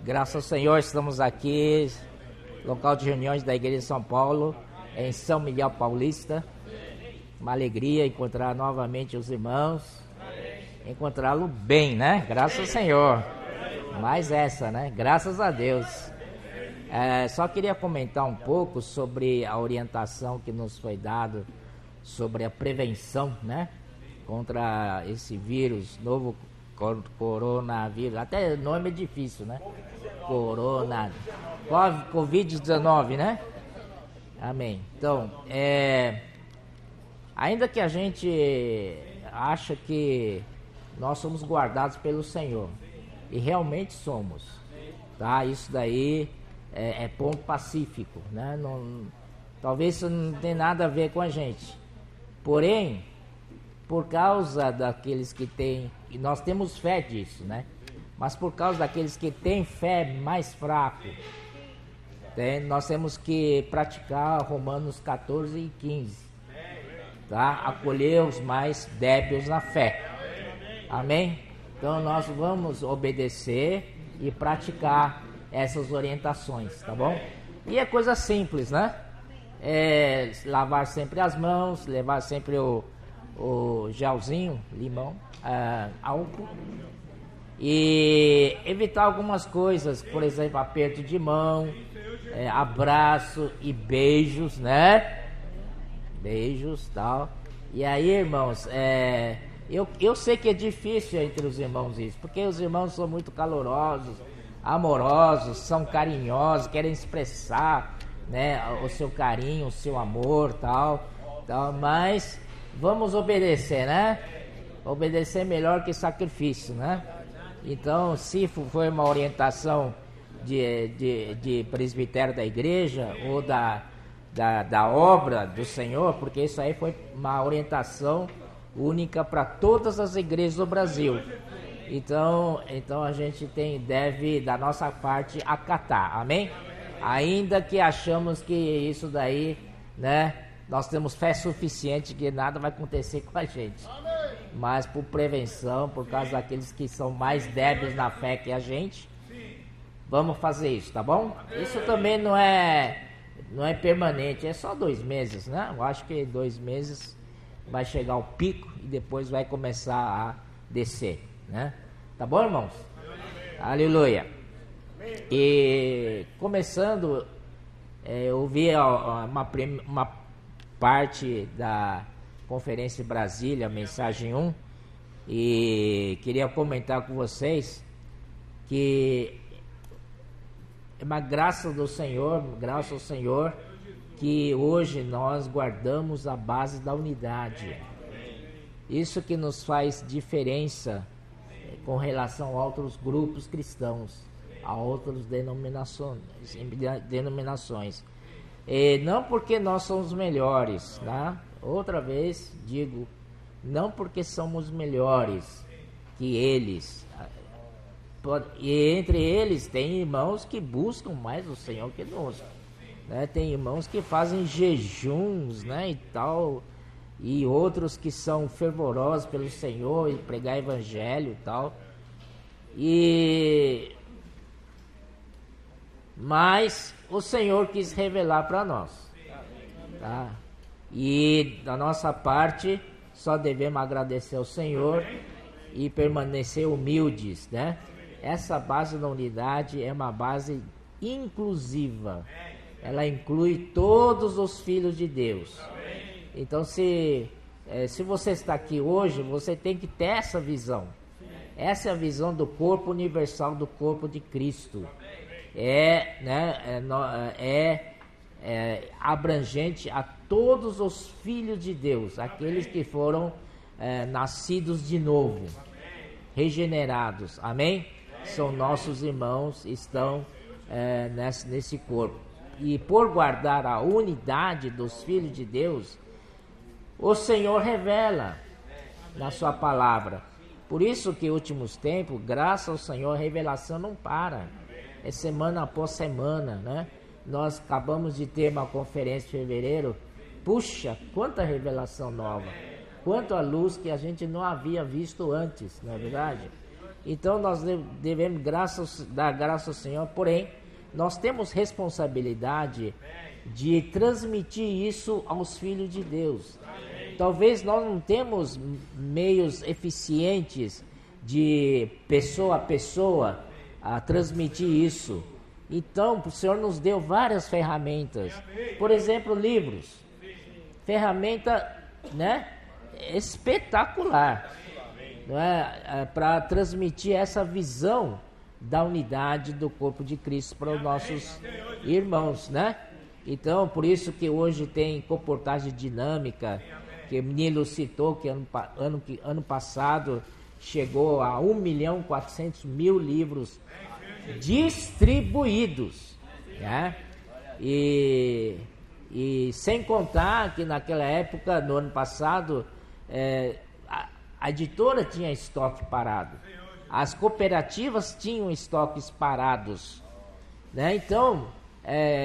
Graças ao Senhor, estamos aqui, local de reuniões da Igreja de São Paulo, em São Miguel Paulista. Uma alegria encontrar novamente os irmãos, encontrá-lo bem, né? Graças ao Senhor. Mais essa, né? Graças a Deus. Só queria comentar um pouco sobre a orientação que nos foi dada sobre a prevenção, né? Contra esse vírus, novo coronavírus. Até o nome é difícil, né? Covid-19, né? Amém. Então, ainda que a gente acha que nós somos guardados pelo Senhor, e realmente somos, tá? Isso daí é ponto pacífico, né? Não, talvez isso não tenha nada a ver com a gente, porém, por causa daqueles que têm, e nós temos fé disso, né? Mas por causa daqueles que têm fé mais fraco, nós temos que praticar Romanos 14 e 15, tá? Acolher os mais débeis na fé. Amém? Então nós vamos obedecer e praticar essas orientações, tá bom? E é coisa simples, né? Lavar sempre as mãos, levar sempre o gelzinho, limão, álcool, e evitar algumas coisas, por exemplo, aperto de mão, abraço e beijos, né? Beijos, tal. E aí, irmãos, eu sei que é difícil entre os irmãos isso, porque os irmãos são muito calorosos, amorosos, são carinhosos, querem expressar, né, o seu carinho, o seu amor, tal, mas vamos obedecer, né? Obedecer melhor que sacrifício, né? Então, se foi uma orientação de presbitério da igreja ou da obra do Senhor, porque isso aí foi uma orientação única para todas as igrejas do Brasil. Então a gente deve, da nossa parte, acatar, amém? Ainda que achamos que isso daí, né, nós temos fé suficiente que nada vai acontecer com a gente. Mas por prevenção, por causa daqueles que são mais débeis na fé que a gente, vamos fazer isso, tá bom? Isso também não é permanente, é só 2 meses, né? Eu acho que 2 meses vai chegar ao pico e depois vai começar a descer, né? Tá bom, irmãos? Aleluia. E começando, eu vi uma parte da Conferência Brasília, mensagem 1, e queria comentar com vocês que é uma graça ao Senhor, que hoje nós guardamos a base da unidade. Isso que nos faz diferença com relação a outros grupos cristãos, a outras denominações. E não porque nós somos melhores, tá? Outra vez digo, não porque somos melhores que eles. E entre eles tem irmãos que buscam mais o Senhor que nós, né? Tem irmãos que fazem jejuns, né, e tal, e outros que são fervorosos pelo Senhor e pregar evangelho e tal. Mas o Senhor quis revelar para nós, tá? E da nossa parte só devemos agradecer ao Senhor e permanecer humildes, né? Essa base da unidade é uma base inclusiva. Ela inclui todos os filhos de Deus. Então, se você está aqui hoje, você tem que ter essa visão. Essa é a visão do corpo universal, do corpo de Cristo. Abrangente a todos os filhos de Deus, aqueles que foram nascidos de novo, regenerados, amém? São nossos irmãos, estão nesse corpo. E por guardar a unidade dos filhos de Deus, o Senhor revela na sua palavra. Por isso que últimos tempos, graças ao Senhor, a revelação não para. É semana após semana, né? Nós acabamos de ter uma conferência em fevereiro. Puxa, quanta revelação nova, quanta luz que a gente não havia visto antes, não é verdade? Então nós devemos dar graças ao Senhor, porém, nós temos responsabilidade de transmitir isso aos filhos de Deus. Talvez nós não temos meios eficientes de pessoa a pessoa a transmitir isso. Então, o Senhor nos deu várias ferramentas. Por exemplo, livros. Ferramenta, né, espetacular, não é? Para transmitir essa visão da unidade do corpo de Cristo para os nossos irmãos, né? Então, por isso que hoje tem comportagem dinâmica, que o Nilo citou que ano passado chegou a 1.400.000 livros distribuídos, né? E sem contar que naquela época, no ano passado, a editora tinha estoque parado, as cooperativas tinham estoques parados, né? Então,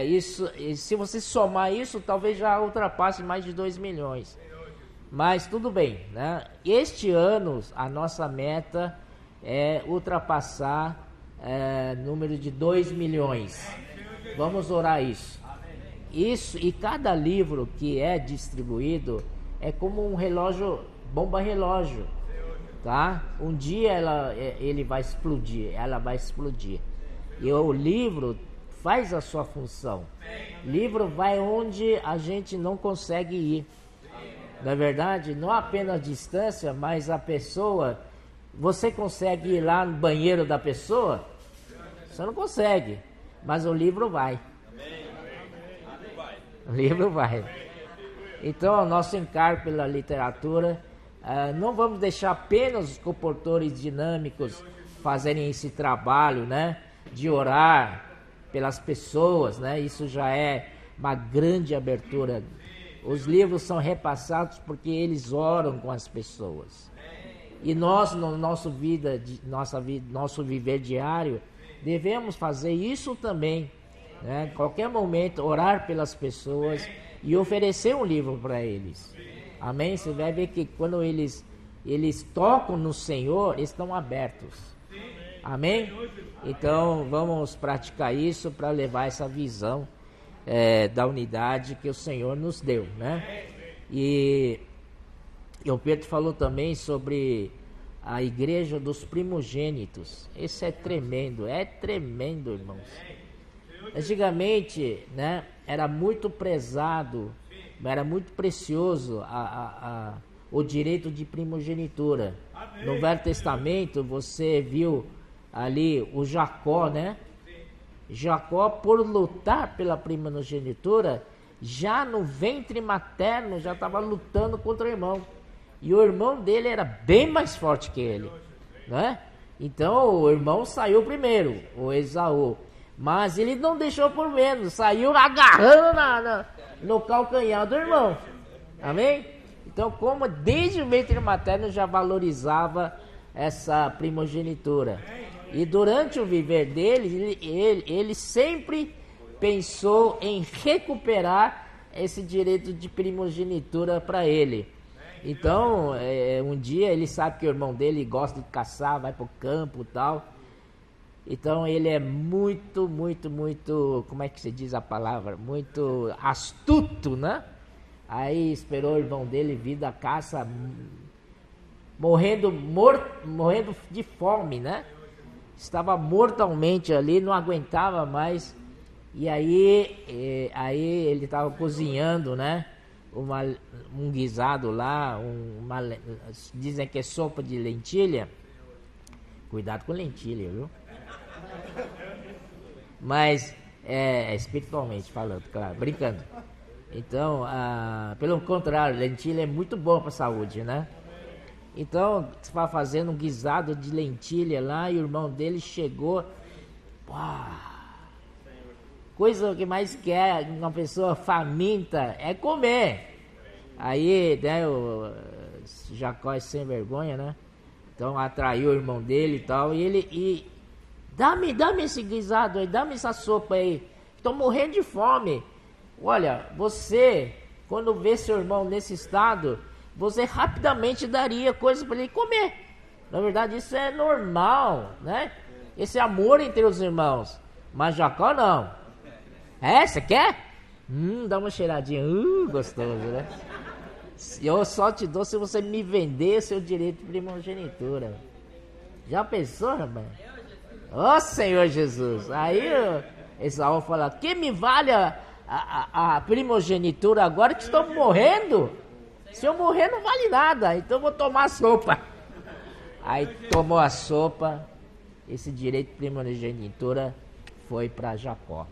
isso, se você somar isso, talvez já ultrapasse mais de 2 milhões. Mas tudo bem, né? Este ano a nossa meta é ultrapassar número de 2 milhões. Vamos orar isso. Isso, e cada livro que é distribuído é como um relógio, bomba relógio, tá? Um dia ela vai explodir. E o livro faz a sua função. O livro vai onde a gente não consegue ir. Na verdade, não apenas a distância, mas a pessoa. Você consegue ir lá no banheiro da pessoa? Você não consegue, mas o livro vai. O livro vai. Então, o nosso encargo pela literatura, não vamos deixar apenas os comportores dinâmicos fazerem esse trabalho, né, de orar pelas pessoas, né? Isso já é uma grande abertura. Os livros são repassados porque eles oram com as pessoas. E nós, no nosso viver diário, devemos fazer isso também, né? Em qualquer momento, orar pelas pessoas e oferecer um livro para eles. Amém? Você vai ver que quando eles tocam no Senhor, eles estão abertos. Amém? Então, vamos praticar isso para levar essa visão da unidade que o Senhor nos deu, né? E o Pedro falou também sobre a igreja dos primogênitos. Isso é tremendo, irmãos. Antigamente, né, era muito prezado, era muito precioso o direito de primogenitura. No Velho Testamento, você viu ali o Jacó, né? Jacó, por lutar pela primogenitura, já no ventre materno, já estava lutando contra o irmão. E o irmão dele era bem mais forte que ele, né? Então o irmão saiu primeiro, o Esaú. Mas ele não deixou por menos, saiu agarrando no calcanhar do irmão. Amém? Então, como desde o ventre materno já valorizava essa primogenitura. E durante o viver dele, ele sempre pensou em recuperar esse direito de primogenitura para ele. Então, um dia ele sabe que o irmão dele gosta de caçar, vai para o campo e tal. Então, ele é muito, como é que se diz a palavra? Muito astuto, né? Aí esperou o irmão dele vir da caça, morrendo de fome, né? Estava mortalmente ali, não aguentava mais. E aí ele estava cozinhando, né? Um guisado lá, dizem que é sopa de lentilha. Cuidado com lentilha, viu? Mas espiritualmente falando, claro, brincando. Então, pelo contrário, lentilha é muito boa para a saúde, né? Então, você vai fazendo um guisado de lentilha lá e o irmão dele chegou. Coisa que mais quer uma pessoa faminta é comer. Aí, né, o Jacó é sem vergonha, né? Então atraiu o irmão dele e tal. E dá-me esse guisado aí, dá-me essa sopa aí. Estou morrendo de fome. Olha, você, quando vê seu irmão nesse estado, você rapidamente daria coisas para ele comer, Na verdade, isso é normal, né? Esse amor entre os irmãos. Mas Jacó não. Você quer? Dá uma cheiradinha. Gostoso, né? Eu só te dou se você me vender seu direito de primogenitura. Já pensou, rapaz? Ó Senhor Jesus. Aí Esaú fala: que me vale a primogenitura agora que estou morrendo? Se eu morrer não vale nada, então eu vou tomar a sopa. Aí tomou a sopa. Esse direito de primogenitura foi para Jacó.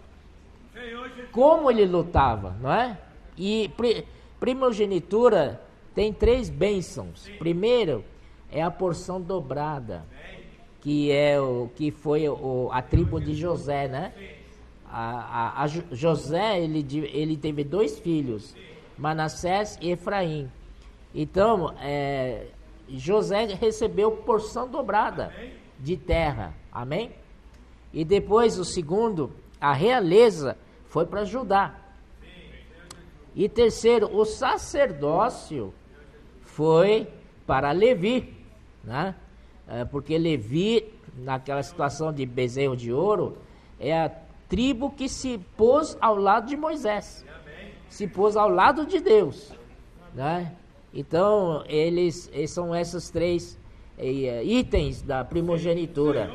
Como ele lutava, não é? E primogenitura tem 3 bênçãos. Primeiro é a porção dobrada, que foi a tribo de José, né? José ele teve 2 filhos, Manassés e Efraim. Então José recebeu porção dobrada de terra, amém? E depois o segundo, a realeza, foi para Judá. E terceiro, o sacerdócio foi para Levi, né? Porque Levi, naquela situação de bezerro de ouro, é a tribo que se pôs ao lado de Moisés, se pôs ao lado de Deus, né? Então eles são esses 3 itens da primogenitura.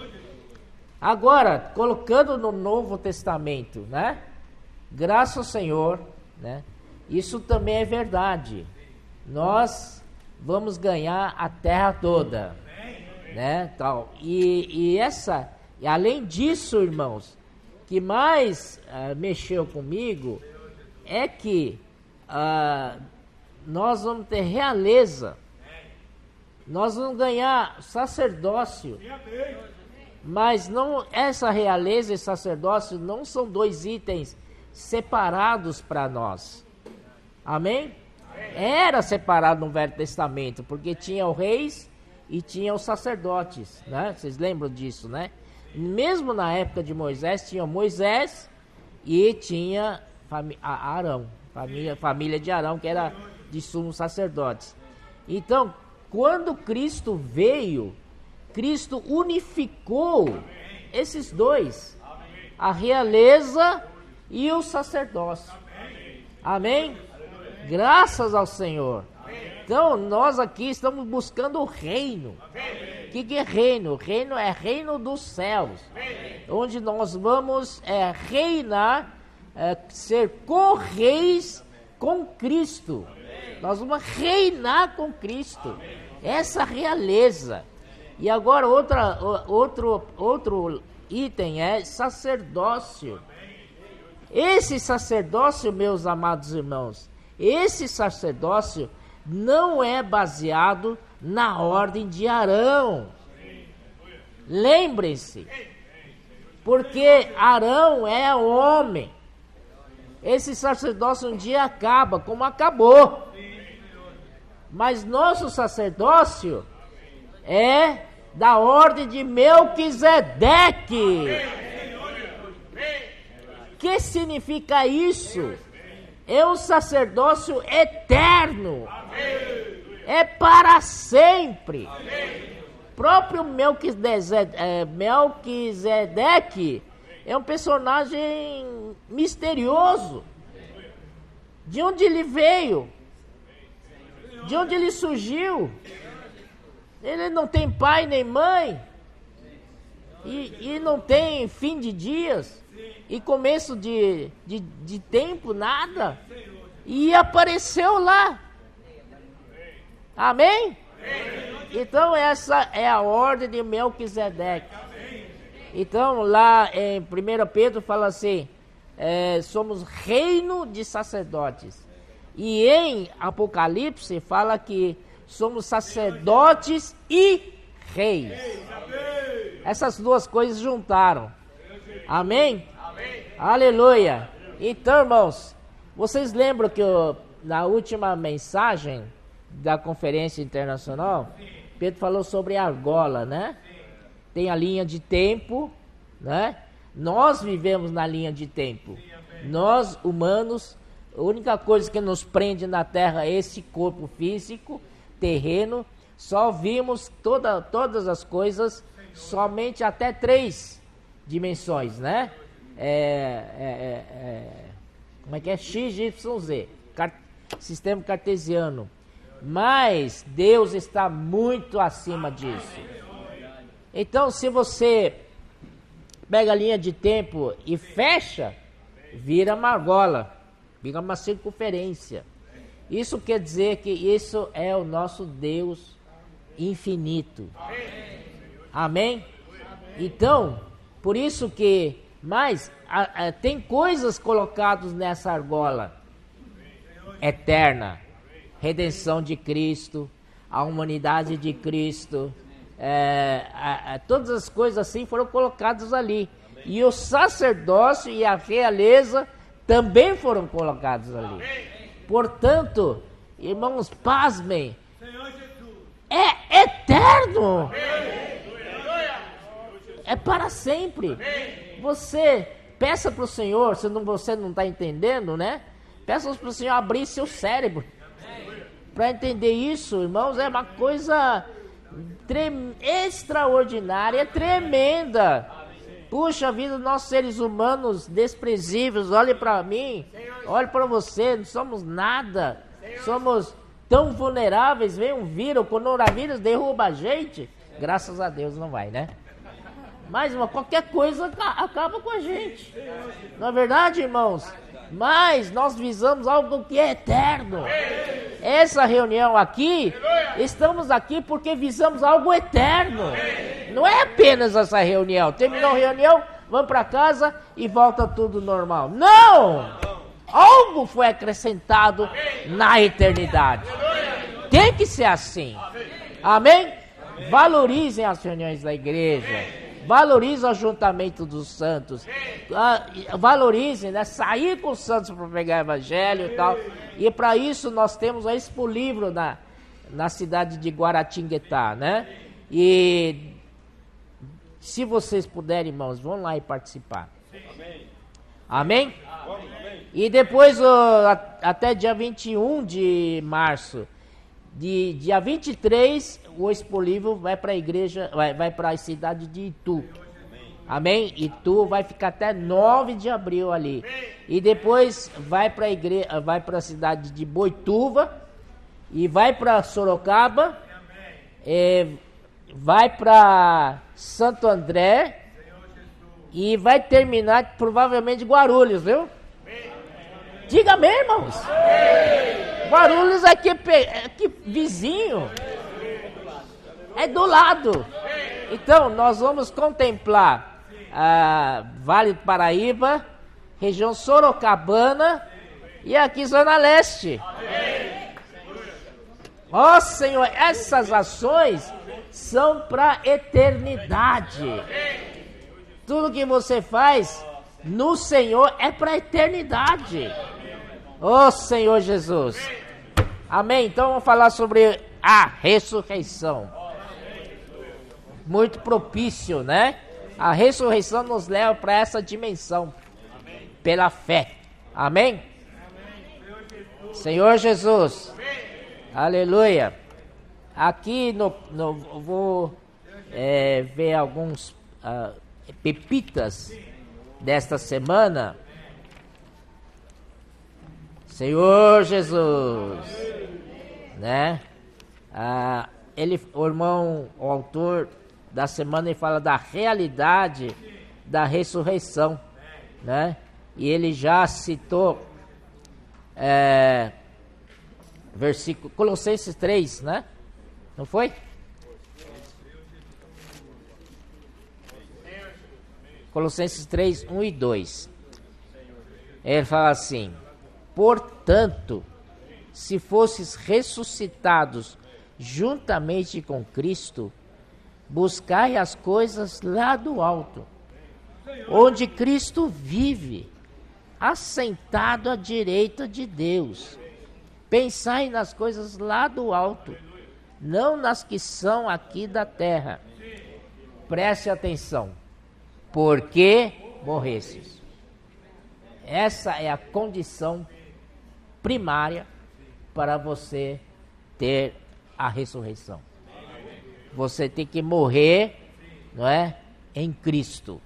Agora, colocando no Novo Testamento, né? Graças ao Senhor, né? Isso também é verdade. Nós vamos ganhar a terra toda, né? Tal. E além disso, irmãos, que mais mexeu comigo é que nós vamos ter realeza, nós vamos ganhar sacerdócio, mas não, essa realeza e sacerdócio não são 2 itens separados para nós. Amém? Era separado no Velho Testamento, porque tinha os reis e tinha os sacerdotes, né? Vocês lembram disso, né? Mesmo na época de Moisés, tinha Moisés e tinha Arão, família de Arão, que era de sumos sacerdotes. Então, quando Cristo veio, Cristo unificou esses 2, a realeza e o sacerdócio. Amém? Graças ao Senhor. Então, nós aqui estamos buscando o reino. O que é reino? Reino é reino dos céus, onde nós vamos reinar, ser co-reis com Cristo. Nós vamos reinar com Cristo. Essa realeza. E agora outro item é sacerdócio. Esse sacerdócio, meus amados irmãos, esse sacerdócio não é baseado na ordem de Arão. Lembrem-se, porque Arão é homem. Esse sacerdócio um dia acaba, como acabou. Mas nosso sacerdócio é da ordem de Melquisedeque. Que significa isso? É um sacerdócio eterno. É para sempre. Próprio Melquisedeque é um personagem misterioso. De onde ele veio? De onde ele surgiu? Ele não tem pai nem mãe. E não tem fim de dias. E começo de tempo, nada. E apareceu lá. Amém? Então essa é a ordem de Melquisedeque. Então lá em 1 Pedro fala assim, somos reino de sacerdotes. E em Apocalipse fala que somos sacerdotes e reis. Essas 2 coisas juntaram. Amém? Aleluia. Então, irmãos, vocês lembram que na última mensagem da conferência internacional, Pedro falou sobre a argola, né? Tem a linha de tempo, né? Nós vivemos na linha de tempo. Nós, humanos, a única coisa que nos prende na terra é esse corpo físico, terreno, só vimos todas as coisas somente até 3 dimensões, né? Como é que é? X, Y, Z. Sistema cartesiano. Mas Deus está muito acima disso. Então, se você pega a linha de tempo e fecha, vira uma argola, vira uma circunferência. Isso quer dizer que isso é o nosso Deus infinito. Amém? Então, por isso que, mas tem coisas colocadas nessa argola eterna. Redenção de Cristo, a humanidade de Cristo, todas as coisas assim foram colocadas ali. E o sacerdócio e a realeza também foram colocados ali. Portanto, irmãos, pasmem, é eterno, é para sempre. Você peça para o Senhor, se você não está entendendo, né? Peça para o Senhor abrir seu cérebro para entender isso, irmãos. É uma coisa extraordinária, tremenda. Puxa vida, nós seres humanos desprezíveis, olhe para mim, olhe para você, não somos nada, somos tão vulneráveis. Vem um vírus, o coronavírus derruba a gente, graças a Deus não vai, né? Mas qualquer coisa acaba com a gente, não é verdade, irmãos? Mas nós visamos algo que é eterno. Essa reunião aqui, estamos aqui porque visamos algo eterno. Não é apenas essa reunião. Terminou a reunião, vamos para casa e volta tudo normal. Não! Algo foi acrescentado na eternidade. Tem que ser assim. Amém? Valorizem as reuniões da igreja. Valorize o ajuntamento dos santos. Valorizem, né? Sair com os santos para pregar o evangelho e tal. E para isso nós temos a Expo Livro na cidade de Guaratinguetá, né? E se vocês puderem, irmãos, vão lá e participar. Amém? E depois, até dia 21 de março, dia 23, o Expo Livro vai para a igreja, vai para a cidade de Itu. Amém? Itu vai ficar até 9 de abril ali. E depois vai para a cidade de Boituva e vai para Sorocaba, vai para Santo André e vai terminar provavelmente Guarulhos, viu? Diga amém, irmãos. Guarulhos é aqui vizinho, é do lado. Então nós vamos contemplar Vale do Paraíba, região Sorocabana e aqui Zona Leste. Ó Senhor, essas ações são para eternidade. Tudo que você faz no Senhor é para eternidade. Ó Senhor Jesus. Amém? Então vamos falar sobre a ressurreição. Muito propício, né? A ressurreição nos leva para essa dimensão. Pela fé. Amém? Senhor Jesus. Aleluia. Aqui vou ver alguns pepitas desta semana. Senhor Jesus, né? O irmão, o autor da semana, ele fala da realidade da ressurreição, né? E ele já citou versículo Colossenses 3, né? Não foi? Colossenses 3, 1 e 2. Ele fala assim: portanto, se fosses ressuscitados juntamente com Cristo, buscai as coisas lá do alto, onde Cristo vive, assentado à direita de Deus. Pensai nas coisas lá do alto, não nas que são aqui da terra. Preste atenção. Porque morresses. Essa é a condição primária para você ter a ressurreição. você tem que morrer, não é? Em Cristo.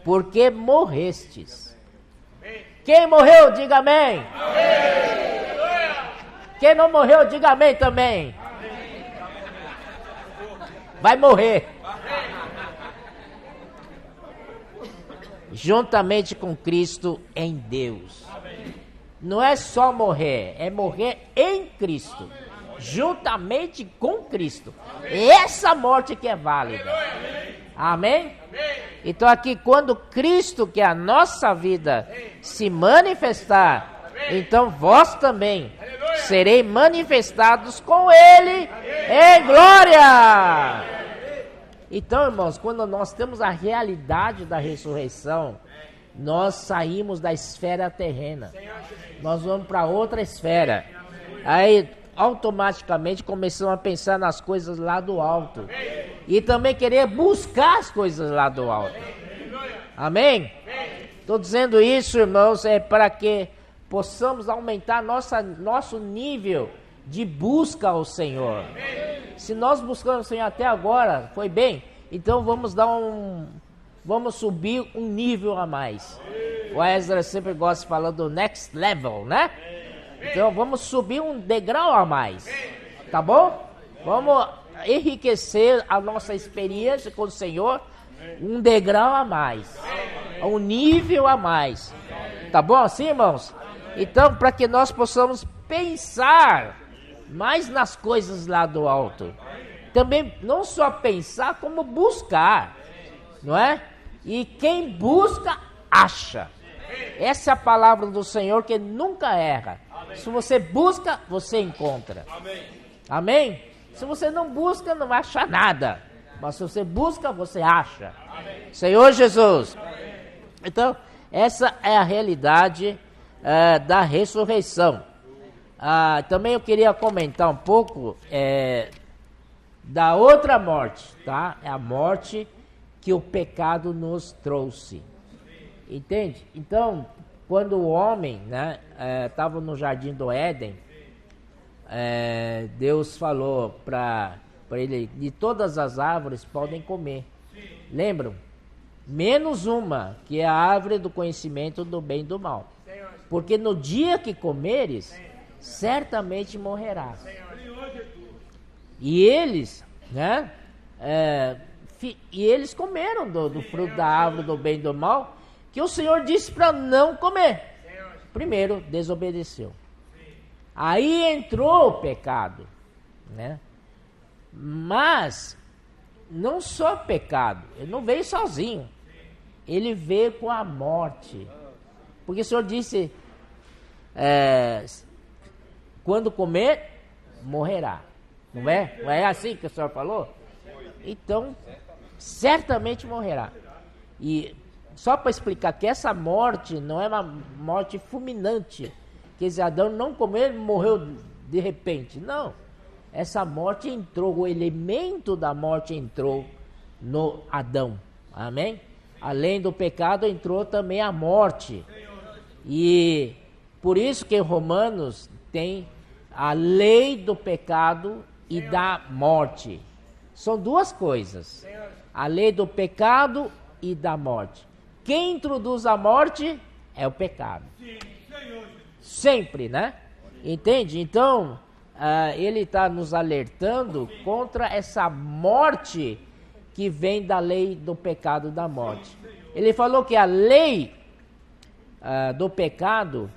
Porque morrestes. Quem morreu, diga amém. Quem não morreu, diga amém também. Vai morrer. Juntamente com Cristo em Deus. Não é só morrer, é morrer em Cristo. Juntamente com Cristo. Essa morte que é válida. Amém? Então aqui quando Cristo, que é a nossa vida, se manifestar, então vós também serei manifestados com Ele em glória. Então, irmãos, quando nós temos a realidade da ressurreição, nós saímos da esfera terrena. Nós vamos para outra esfera. Aí, automaticamente, começamos a pensar nas coisas lá do alto. E também querer buscar as coisas lá do alto. Amém? Estou dizendo isso, irmãos, é para que possamos aumentar nosso nível de busca ao Senhor. Se nós buscamos o Senhor até agora, foi bem, então vamos subir um nível a mais. O Ezra sempre gosta de falar do next level, né? Então vamos subir um degrau a mais, tá bom? Vamos enriquecer a nossa experiência com o Senhor, um degrau a mais, um nível a mais, tá bom assim, irmãos? Então, para que nós possamos pensar mais nas coisas lá do alto, também não só pensar, como buscar, não é? E quem busca, acha. Essa é a palavra do Senhor que nunca erra. Se você busca, você encontra. Amém? Se você não busca, não vai achar nada. Mas se você busca, você acha. Senhor Jesus. Então, essa é a realidade da ressurreição. Também eu queria comentar um pouco da outra morte, tá? É a morte que o pecado nos trouxe. Entende? Então, quando o homem, né, estava no jardim do Éden, Deus falou para ele: de todas as árvores podem comer. Lembram? Menos uma, que é a árvore do conhecimento do bem e do mal. Porque no dia que comeres, certamente morrerás. E eles, né? E eles comeram do fruto da árvore do bem e do mal, que o Senhor disse para não comer. Primeiro, desobedeceu. Aí entrou o pecado, né? Mas não só pecado, ele não veio sozinho, ele veio com a morte. Porque o Senhor disse: quando comer, morrerá. Não é? Não é assim que o Senhor falou? Então, certamente morrerá. E só para explicar que essa morte não é uma morte fulminante, quer dizer, Adão não comeu e morreu de repente. Não. Essa morte entrou, o elemento da morte entrou no Adão. Amém? Além do pecado, entrou também a morte. E por isso que em Romanos tem a lei do pecado e da morte. São duas coisas. A lei do pecado e da morte. Quem introduz a morte é o pecado. Sempre, né? Entende? Então, ele está nos alertando contra essa morte que vem da lei do pecado e da morte. Ele falou que a lei do pecado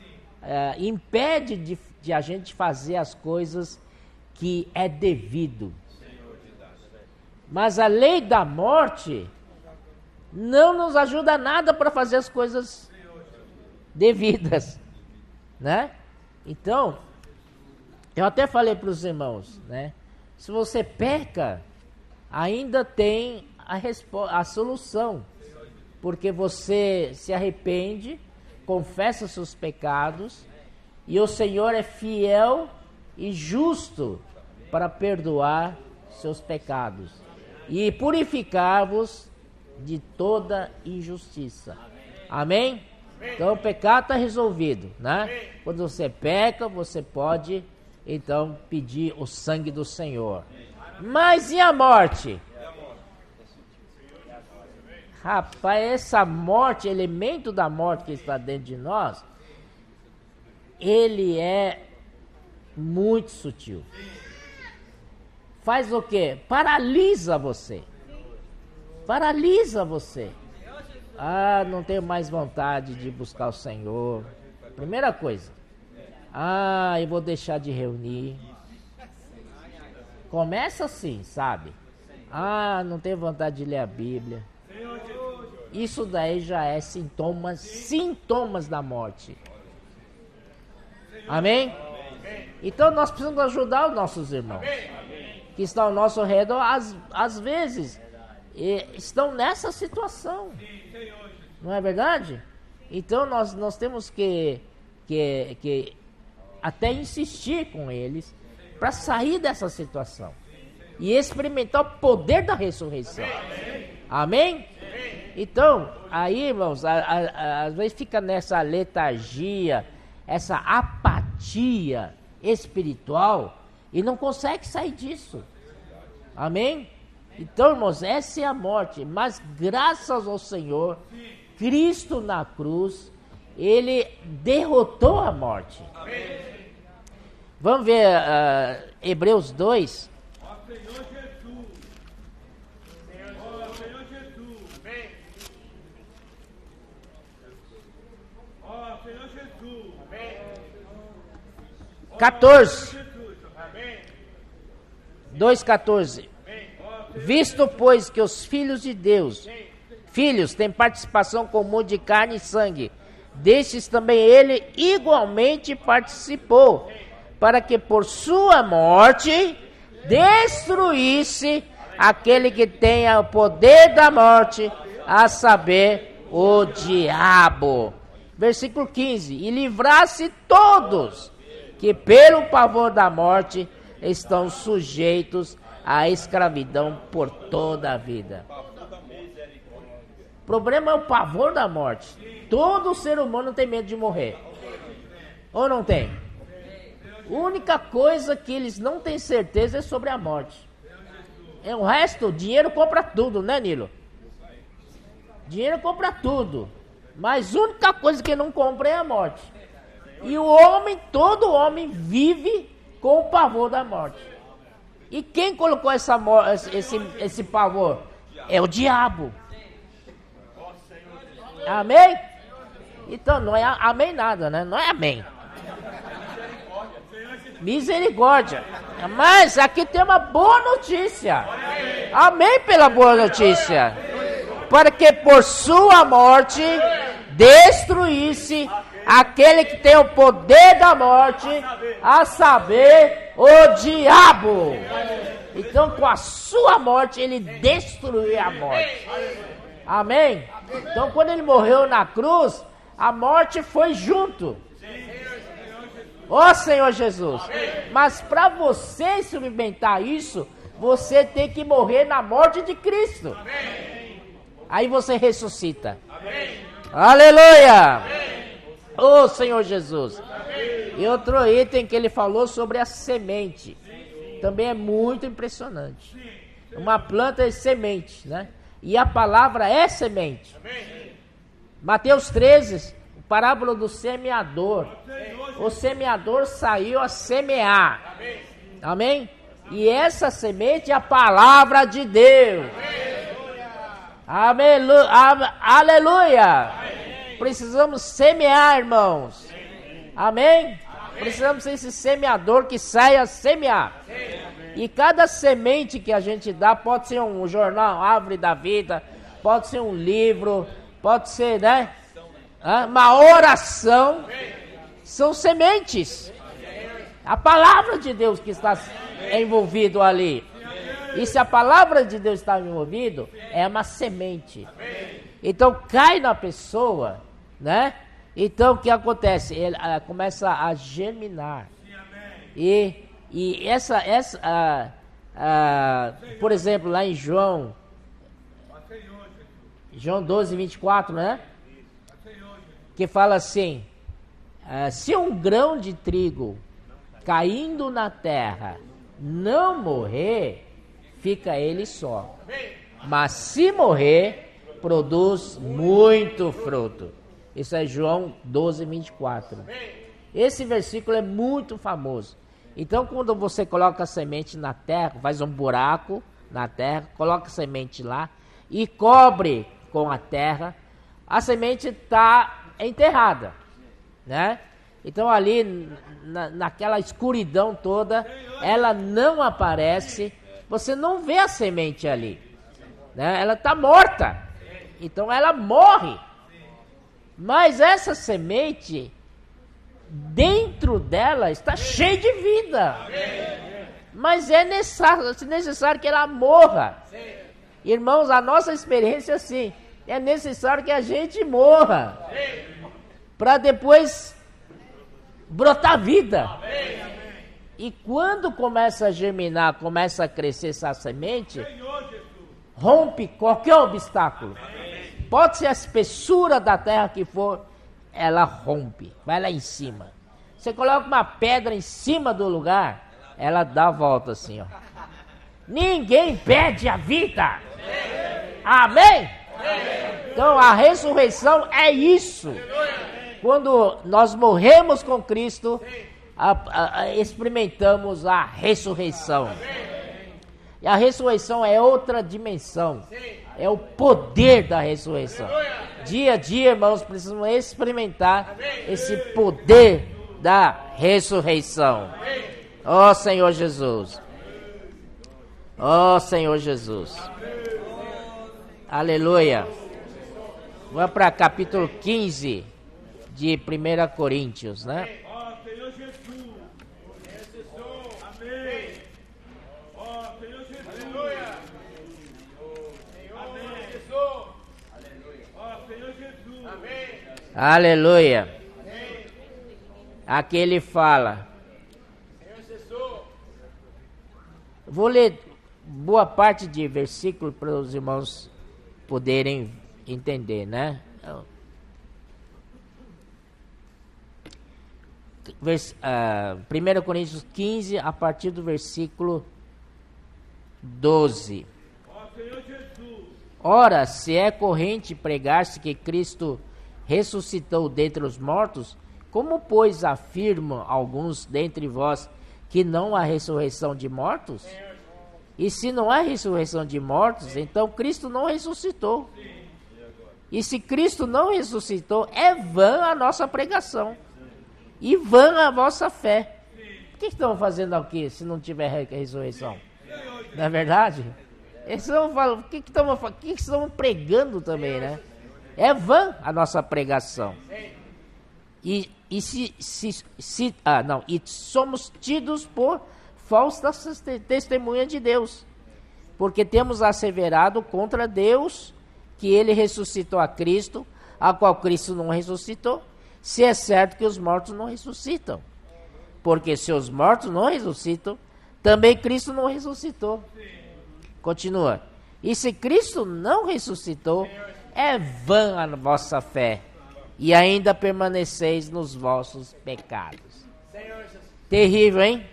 impede de a gente fazer as coisas que é devido. Mas a lei da morte não nos ajuda nada para fazer as coisas devidas, né? Então, eu até falei para os irmãos, né? Se você peca, ainda tem a solução, porque você se arrepende, confessa seus pecados, e o Senhor é fiel e justo para perdoar seus pecados e purificar-vos de toda injustiça. Amém? Então o pecado está resolvido, né? Quando você peca, você pode então pedir o sangue do Senhor. Mas e a morte? Rapaz, essa morte, elemento da morte que está dentro de nós, ele é muito sutil. Faz o quê? Paralisa você. Paralisa você. Ah, não tenho mais vontade de buscar o Senhor. Primeira coisa. Ah, eu vou deixar de reunir. Começa assim, sabe? Ah, não tenho vontade de ler a Bíblia. Isso daí já é sintomas da morte. Amém? Então nós precisamos ajudar os nossos irmãos que estão ao nosso redor, às vezes estão nessa situação. Não é verdade? Então nós temos que até insistir com eles para sair dessa situação e experimentar o poder da ressurreição. Amém? Então, aí, irmãos, às vezes fica nessa letargia, essa apatia espiritual e não consegue sair disso. Amém? Então, irmãos, essa é a morte, mas graças ao Senhor, Cristo na cruz, ele derrotou a morte. Vamos ver Hebreus 2. Senhor Jesus. 14. 2,14. Visto, pois, que os filhos de Deus, filhos, têm participação comum de carne e sangue, destes também ele igualmente participou, para que por sua morte destruísse aquele que tenha o poder da morte, a saber, o diabo. Versículo 15. E livrasse todos que pelo pavor da morte estão sujeitos à escravidão por toda a vida. O problema é o pavor da morte. Todo ser humano tem medo de morrer. Ou não tem? A única coisa que eles não têm certeza é sobre a morte. O resto, dinheiro compra tudo, né, Nilo? Dinheiro compra tudo. Mas a única coisa que não compra é a morte. E o homem, todo homem vive com o pavor da morte. E quem colocou esse pavor? É o diabo. Amém? Então não é amém nada, né? Não é amém. Misericórdia. Mas aqui tem uma boa notícia. Amém pela boa notícia. Para que por sua morte destruísse aquele que tem o poder da morte, a saber, o diabo. Então com a sua morte ele destruiu a morte. Amém? Então quando ele morreu na cruz, a morte foi junto. Ó Senhor Jesus. Mas para você experimentar isso, você tem que morrer na morte de Cristo. Aí você ressuscita. Aleluia! Ô Senhor Jesus. E outro item que ele falou sobre a semente. Também é muito impressionante. Uma planta é semente, né? E a palavra é semente. Mateus 13, parábola do semeador. O semeador saiu a semear. Amém? E essa semente é a palavra de Deus. Aleluia. Precisamos semear, irmãos. Amém? Precisamos ser esse semeador que sai a semear. E cada semente que a gente dá, pode ser um jornal, Árvore da Vida, pode ser um livro, pode ser, né? Uma oração. São sementes. A palavra de Deus que está envolvido ali. E se a palavra de Deus está envolvido, é uma semente. Então cai na pessoa, né? Então o que acontece? Ele começa a germinar. E por exemplo, lá em João 12, 24, né? Que fala assim: se um grão de trigo caindo na terra não morrer, fica ele só. Mas se morrer, produz muito fruto. Isso é João 12, 24. Esse versículo é muito famoso. Então, quando você coloca a semente na terra, faz um buraco na terra, coloca a semente lá e cobre com a terra, a semente está enterrada, né? Então, ali, naquela escuridão toda, ela não aparece, você não vê a semente ali, né? Ela está morta, então ela morre. Mas essa semente, dentro dela, está cheia de vida. Mas é necessário que ela morra. Irmãos, a nossa experiência é assim. É necessário que a gente morra. Para depois brotar vida. E quando começa a germinar, começa a crescer essa semente, rompe qualquer obstáculo. Pode ser a espessura da terra que for, ela rompe, vai lá em cima. Você coloca uma pedra em cima do lugar, ela dá a volta assim, ó. Ninguém perde a vida. Amém? Então a ressurreição é isso. Quando nós morremos com Cristo, experimentamos a ressurreição. E a ressurreição é outra dimensão. É o poder da ressurreição. Dia a dia, irmãos, precisamos experimentar esse poder da ressurreição. Ó Senhor Jesus. Ó Senhor Jesus. Aleluia. Vamos para capítulo 15 de 1 Coríntios, né? Ó Senhor Jesus. Amém. Ó Senhor Jesus. Aleluia. Amém. Jesus. Ó Senhor Jesus. Amém. Aleluia. Aqui ele fala. Vou ler boa parte de versículo para os irmãos poderem entender, né? 1 Coríntios 15, a partir do versículo 12. Ó Senhor Jesus. Ora, se é corrente pregar-se que Cristo ressuscitou dentre os mortos, como, pois, afirmam alguns dentre vós que não há ressurreição de mortos? E se não há ressurreição de mortos, então Cristo não ressuscitou. E se Cristo não ressuscitou, é vã a nossa pregação e vã a vossa fé. O que estão fazendo aqui se não tiver ressurreição? Não é verdade? Eles estão falando, o que estão pregando também, né? É vã a nossa pregação. E somos tidos por falsas testemunhas de Deus, porque temos asseverado contra Deus que ele ressuscitou a Cristo, a qual Cristo não ressuscitou, se é certo que os mortos não ressuscitam. Porque se os mortos não ressuscitam, também Cristo não ressuscitou. Continua. E se Cristo não ressuscitou, é vã a vossa fé, e ainda permaneceis nos vossos pecados. Terrível, hein?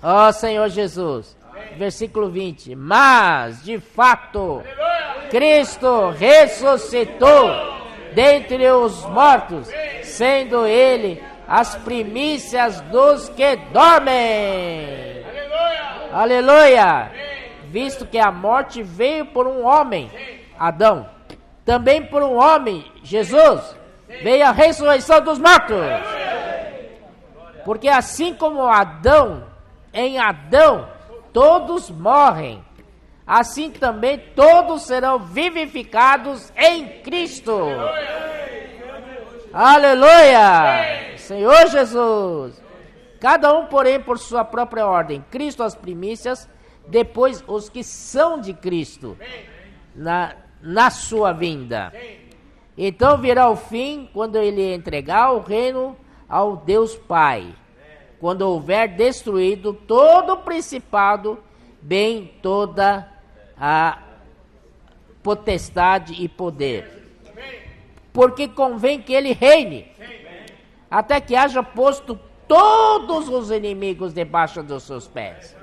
Ó Senhor Jesus. Versículo 20. Mas, de fato, Cristo ressuscitou dentre os mortos, sendo ele as primícias dos que dormem. Aleluia! Visto que a morte veio por um homem, Adão, também por um homem, Jesus, veio a ressurreição dos mortos. Porque assim como em Adão todos morrem, assim também todos serão vivificados em Cristo. Aleluia! Senhor Jesus. Cada um, porém, por sua própria ordem. Cristo as primícias, depois os que são de Cristo na sua vinda. Então virá o fim, quando ele entregar o reino ao Deus Pai, quando houver destruído todo o principado, bem toda a potestade e poder. Porque convém que ele reine, até que haja posto todos os inimigos debaixo dos seus pés.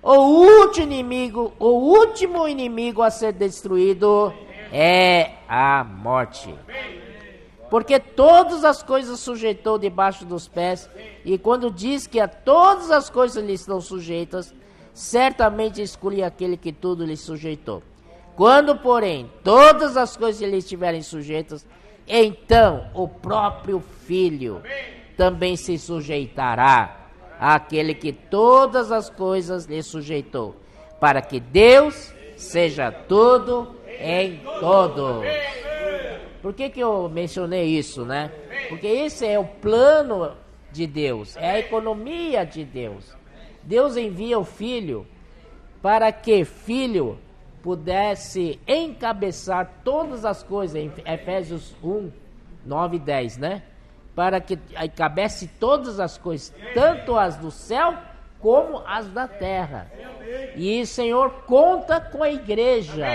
O último inimigo a ser destruído é a morte. Porque todas as coisas sujeitou debaixo dos pés, e quando diz que a todas as coisas lhe estão sujeitas, certamente exclui aquele que tudo lhe sujeitou. Quando, porém, todas as coisas lhe estiverem sujeitas, então o próprio Filho também se sujeitará àquele que todas as coisas lhe sujeitou, para que Deus seja tudo em todos. Por que eu mencionei isso, né? Porque esse é o plano de Deus, é a economia de Deus. Deus envia o Filho para que Filho pudesse encabeçar todas as coisas, em Efésios 1, 9 e 10, né? Para que encabece todas as coisas, tanto as do céu como as da terra. E o Senhor conta com a igreja.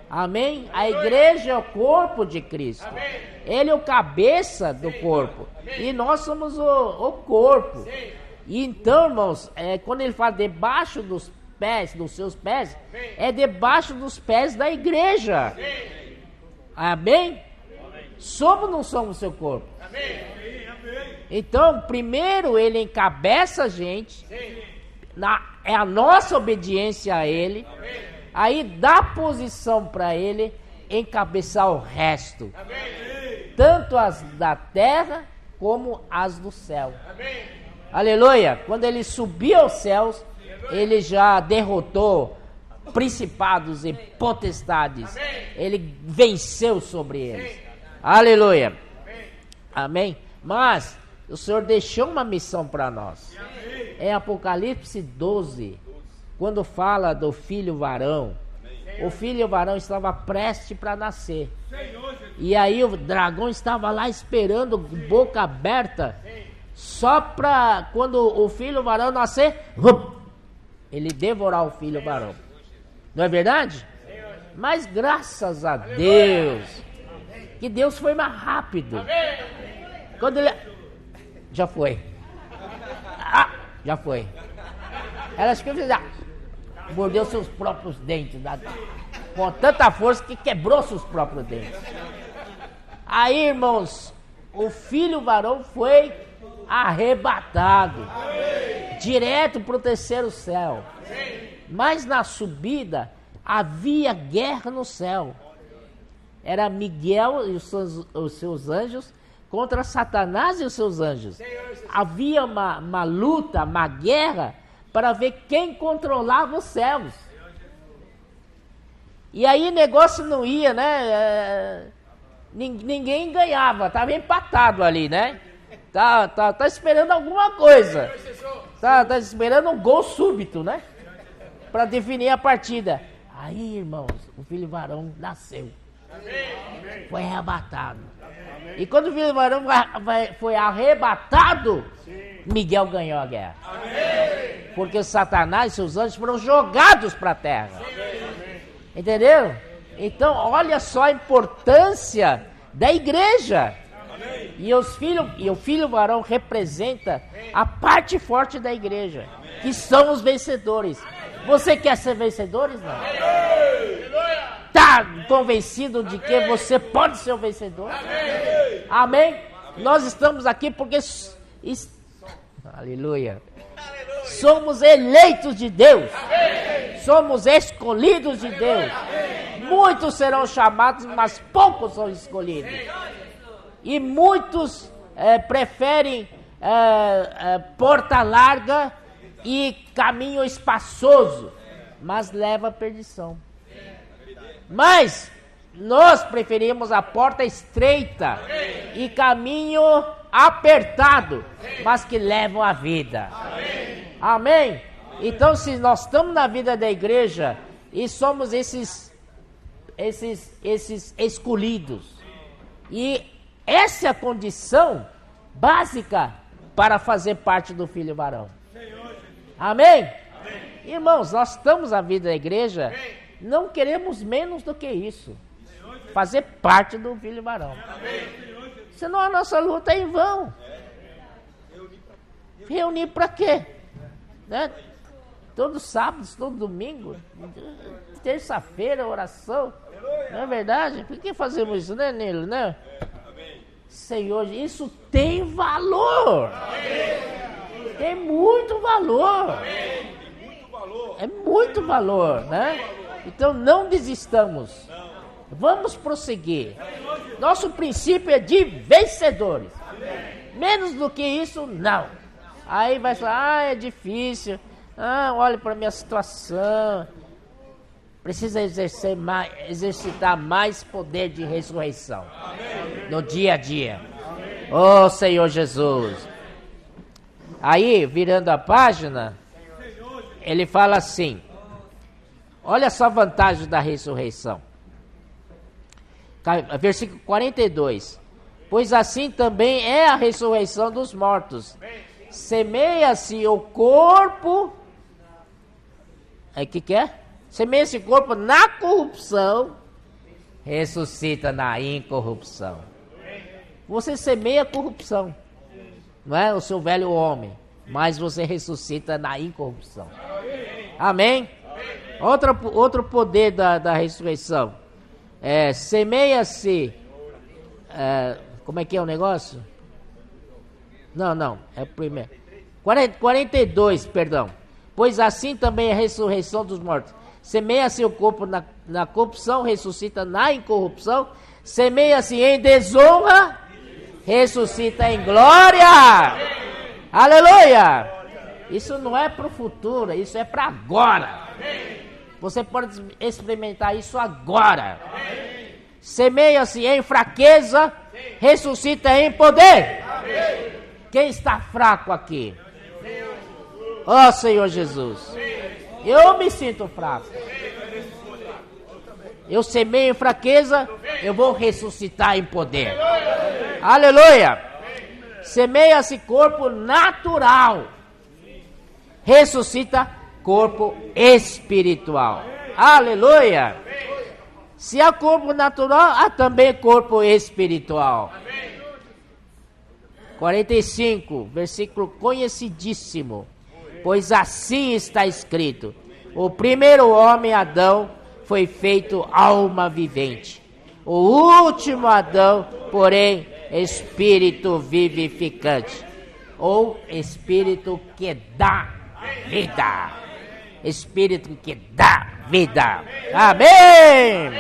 Amém? A igreja é o corpo de Cristo. Ele é o cabeça do corpo. E nós somos o corpo. E então, irmãos, quando ele fala debaixo dos pés, dos seus pés, é debaixo dos pés da igreja. Amém? Somos ou não somos o seu corpo? Então, primeiro ele encabeça a gente, é a nossa obediência a ele, aí dá posição para ele encabeçar o resto, tanto as da terra como as do céu. Aleluia! Quando ele subiu aos céus, ele já derrotou principados e potestades, ele venceu sobre eles. Aleluia! Amém? Mas o Senhor deixou uma missão para nós. É Apocalipse 12, quando fala do filho varão. O filho varão estava prestes para nascer. E aí o dragão estava lá esperando, boca aberta, só para quando o filho varão nascer, ele devorar o filho varão. Não é verdade? Mas graças a Deus, que Deus foi mais rápido. Quando ele... Já foi. Já foi. Elas que mordeu seus próprios dentes. Com tanta força que quebrou seus próprios dentes. Aí, irmãos, o filho varão foi arrebatado. Direto para o terceiro céu. Mas na subida havia guerra no céu. Era Miguel e os seus anjos contra Satanás e os seus anjos. Havia uma luta, uma guerra, para ver quem controlava os céus. E aí o negócio não ia, né? Ninguém ganhava, estava empatado ali, né? Tá esperando alguma coisa. Tá esperando um gol súbito, né? Para definir a partida. Aí, irmãos, o filho varão nasceu. Foi arrebatado. E quando o filho varão foi arrebatado, Miguel ganhou a guerra. Porque Satanás e seus anjos foram jogados para a terra. Entendeu? Então, olha só a importância da igreja. E o filho varão representa a parte forte da igreja, que são os vencedores. Você quer ser vencedores, não? Está convencido de que você pode ser o vencedor? Amém? Nós estamos aqui porque... Aleluia. Somos eleitos de Deus. Somos escolhidos de Deus. Muitos serão chamados, mas poucos são escolhidos. E muitos preferem porta larga e caminho espaçoso, mas leva à perdição. Mas nós preferimos a porta estreita e caminho apertado, mas que levam à vida. Amém? Então, se nós estamos na vida da igreja e somos esses escolhidos, e essa é a condição básica para fazer parte do filho varão. Amém? Irmãos, nós estamos na vida da igreja, não queremos menos do que isso. Fazer parte do filho varão. Senão a nossa luta é em vão. Reunir para quê? Né? Todo sábado, todo domingo, terça-feira, oração. Não é verdade? Por que fazemos isso, né, Nilo, né? Senhor, isso tem valor. Tem muito valor. É muito valor, né? Então não desistamos. Vamos prosseguir. Nosso princípio é de vencedores. Menos do que isso, não. Aí vai falar, é difícil. Olha para a minha situação. Precisa exercitar mais poder de ressurreição. No dia a dia. Oh, Senhor Jesus. Aí, virando a página, ele fala assim. Olha só a vantagem da ressurreição. Versículo 42. Pois assim também é a ressurreição dos mortos. Semeia-se o corpo. O que é? Semeia-se o corpo na corrupção. Ressuscita na incorrupção. Você semeia a corrupção. Não é o seu velho homem. Mas você ressuscita na incorrupção. Amém? Outro poder da ressurreição. Semeia-se. Como é que é o negócio? Não. É o primeiro. 42, perdão. Pois assim também é a ressurreição dos mortos. Semeia-se o corpo na corrupção, ressuscita na incorrupção. Semeia-se em desonra, ressuscita em glória. Aleluia! Isso não é para o futuro, isso é para agora. Você pode experimentar isso agora. Semeia-se em fraqueza, ressuscita em poder. Quem está fraco aqui? Ó Senhor Jesus. Eu me sinto fraco. Eu semeio em fraqueza, eu vou ressuscitar em poder. Aleluia! Semeia-se corpo natural, ressuscita corpo espiritual. Aleluia! Se há corpo natural, há também corpo espiritual. 45, versículo conhecidíssimo. Pois assim está escrito: o primeiro homem, Adão, foi feito alma vivente. O último Adão, porém, espírito vivificante. Ou espírito que dá vida. Espírito que dá vida. Amém!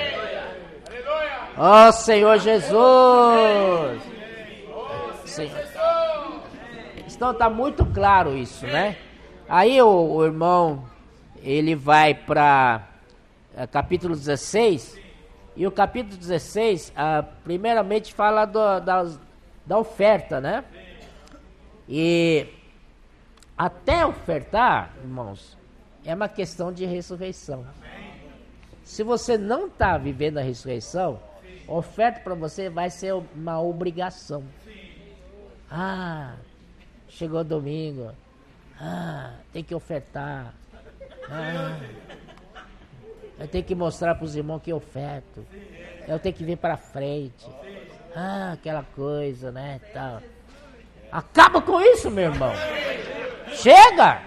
Ó Senhor Jesus! Senhor. Então está muito claro isso, né? Aí o irmão, ele vai para capítulo 16, e o capítulo 16, primeiramente fala da oferta, né? E até ofertar, irmãos, é uma questão de ressurreição. Se você não está vivendo a ressurreição, oferta para você vai ser uma obrigação. Chegou domingo. Tem que ofertar. Eu tenho que mostrar para os irmãos que eu oferto. Eu tenho que vir para frente. Aquela coisa, né? Tal. Acaba com isso, meu irmão. Chega!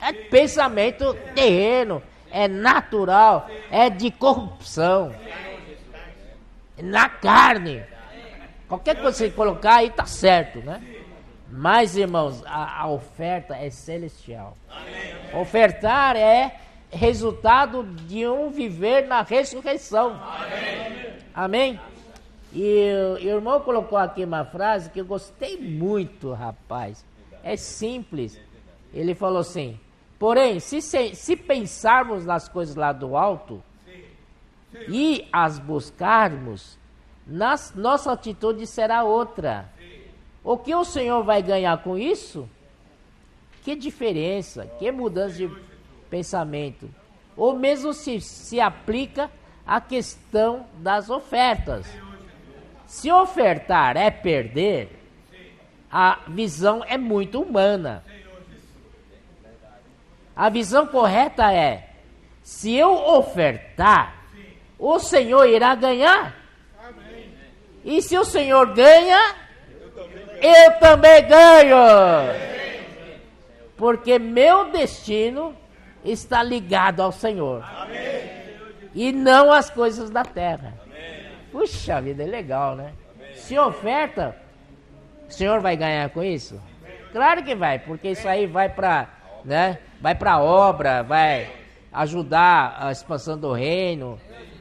É pensamento terreno. É natural. É de corrupção. É na carne. Qualquer coisa que você colocar aí tá certo, né? Mas, irmãos, a oferta é celestial. Amém. Ofertar é resultado de um viver na ressurreição. Amém. Amém? E o irmão colocou aqui uma frase que eu gostei muito, rapaz. É simples. Ele falou assim: porém, se pensarmos nas coisas lá do alto e as buscarmos, nossa atitude será outra. O que o Senhor vai ganhar com isso? Que diferença, que mudança de pensamento. Ou mesmo se aplica à questão das ofertas. Se ofertar é perder, a visão é muito humana. A visão correta é: se eu ofertar, o Senhor irá ganhar. E se o Senhor ganha, eu também ganho. porque meu destino está ligado ao Senhor. E não às coisas da terra. Puxa vida, é legal, né? Se oferta, o senhor vai ganhar com isso? Claro que vai, porque isso aí vai para, né? Vai para obra, vai ajudar a expansão do reino,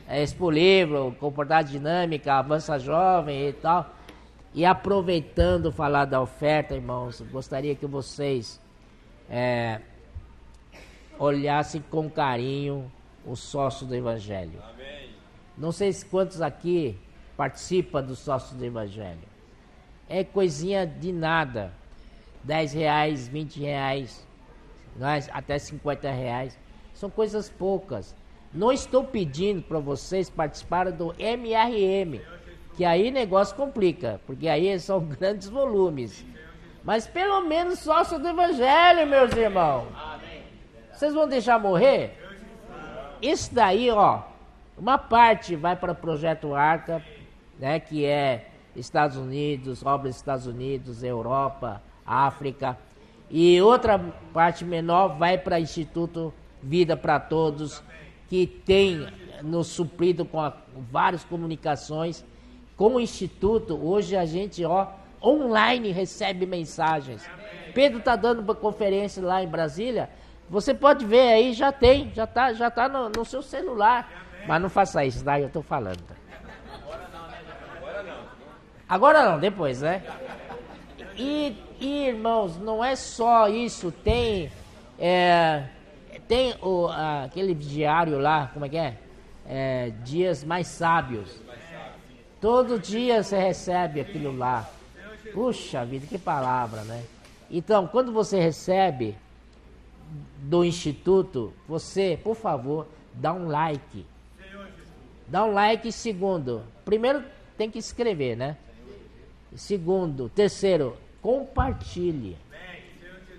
Expo Livro, Comportabilidade Dinâmica, Avança Jovem e tal. E aproveitando falar da oferta, irmãos, gostaria que vocês olhassem com carinho o sócio do Evangelho. Não sei se quantos aqui participam do sócio do Evangelho. É coisinha de nada. R$10, R$20, até R$50. São coisas poucas. Não estou pedindo para vocês participarem do MRM, que aí o negócio complica, porque aí são grandes volumes. Mas pelo menos sócio do Evangelho, meus irmãos. Vocês vão deixar morrer? Isso daí, ó, uma parte vai para o Projeto Arca, né, que é Estados Unidos, obras dos Estados Unidos, Europa, África. E outra parte menor vai para o Instituto Vida para Todos, que tem nos suprido com várias comunicações. Com o Instituto, hoje a gente, online recebe mensagens. Pedro está dando uma conferência lá em Brasília. Você pode ver aí, já tá no seu celular. Mas não faça isso, daí eu estou falando. Agora não, depois, né? E irmãos, não é só isso, tem aquele diário lá, como é que é? Dias Mais Sábios. Todo dia você recebe aquilo lá. Puxa vida, que palavra, né? Então, quando você recebe do Instituto, você, por favor, dá um like. Dá um like. Segundo, primeiro tem que escrever, né? Segundo, terceiro, compartilhe.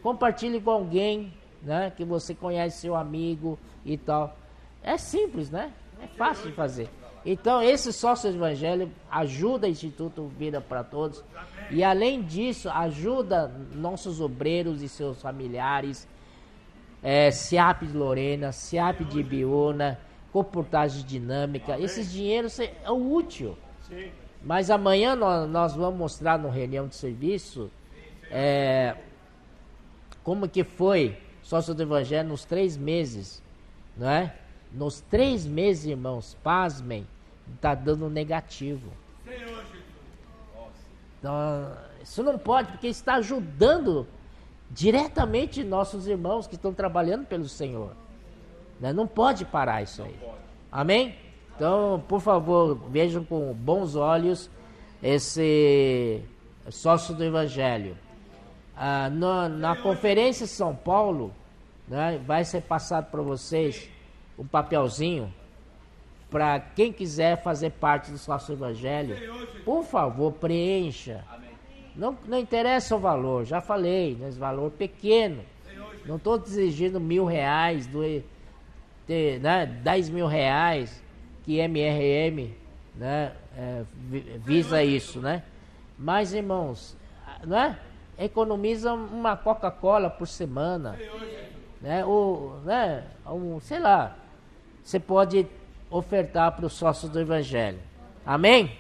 Compartilhe com alguém, né, que você conhece, seu amigo e tal. É simples, né? É fácil de fazer. Então, esse sócio do Evangelho ajuda o Instituto Vida para Todos. E, além disso, ajuda nossos obreiros e seus familiares. SEAP de Lorena, SEAP de Ibiúna, Comportagem Dinâmica. Esses dinheiros é útil. Mas amanhã nós vamos mostrar na reunião de serviço como que foi sócio do Evangelho nos 3 meses, não é? Nos 3 meses, irmãos, pasmem, está dando negativo. Então, isso não pode, porque está ajudando diretamente nossos irmãos que estão trabalhando pelo Senhor, né? Não pode parar isso aí. Amém? Então, por favor, vejam com bons olhos esse sócio do Evangelho. Na conferência de São Paulo, né, vai ser passado para vocês um papelzinho para quem quiser fazer parte do sócio do Evangelho. Por favor, preencha. Não interessa o valor, já falei, né, esse valor pequeno. Não estou exigindo R$1.000, né, R$10.000, que MRM, né, visa isso, né? Mas, irmãos, não é? Economiza uma Coca-Cola por semana, né? Ou, né? Sei lá, você pode ofertar para os sócios do Evangelho. Amém?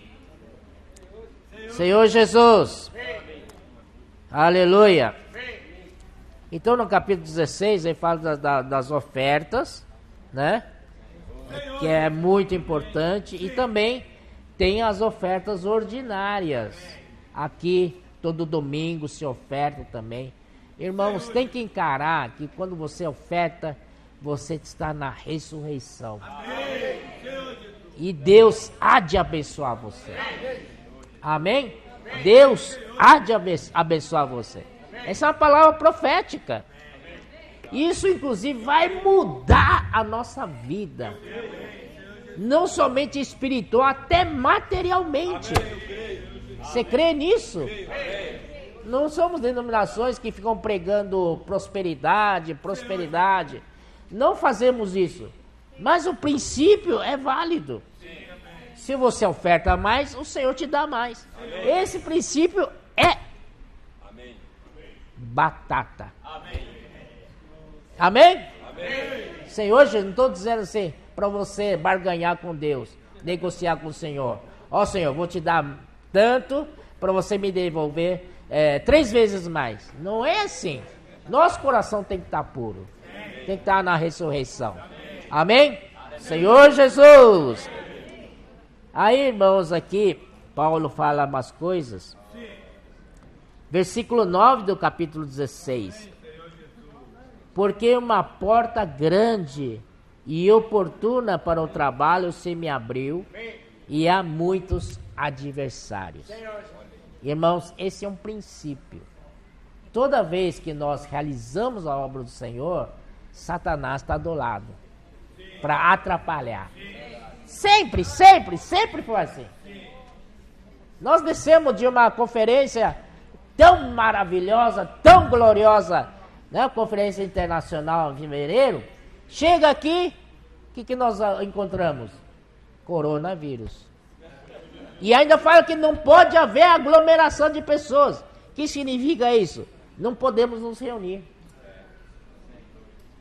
Senhor Jesus. Aleluia. Então, no capítulo 16, ele fala das ofertas, né? Que é muito importante. E também tem as ofertas ordinárias. Aqui, todo domingo se oferta também. Irmãos, tem que encarar que quando você oferta, você está na ressurreição. E Deus há de abençoar você. Amém? Deus há de abençoar você. Essa é uma palavra profética. Isso, inclusive, vai mudar a nossa vida. Não somente espiritual, até materialmente. Você crê nisso? Não somos denominações que ficam pregando prosperidade. Não fazemos isso. Mas o princípio é válido. Se você oferta mais, o Senhor te dá mais. Esse princípio é batata. Amém? Amém. Senhor, Jesus, não estou dizendo assim para você barganhar com Deus, negociar com o Senhor. Ó Senhor, vou te dar tanto para você me devolver 3 vezes mais. Não é assim. Nosso coração tem que estar puro. Tem que estar na ressurreição. Amém? Senhor Jesus. Aí, irmãos, aqui, Paulo fala umas coisas. Versículo 9 do capítulo 16. Porque uma porta grande e oportuna para o trabalho se me abriu, e há muitos adversários. Irmãos, esse é um princípio. Toda vez que nós realizamos a obra do Senhor, Satanás está do lado para atrapalhar. Sempre, sempre, sempre foi assim. Nós descemos de uma conferência tão maravilhosa, tão gloriosa, né? Conferência internacional em fevereiro. Chega aqui, o que nós encontramos? Coronavírus. E ainda fala que não pode haver aglomeração de pessoas. O que significa isso? Não podemos nos reunir.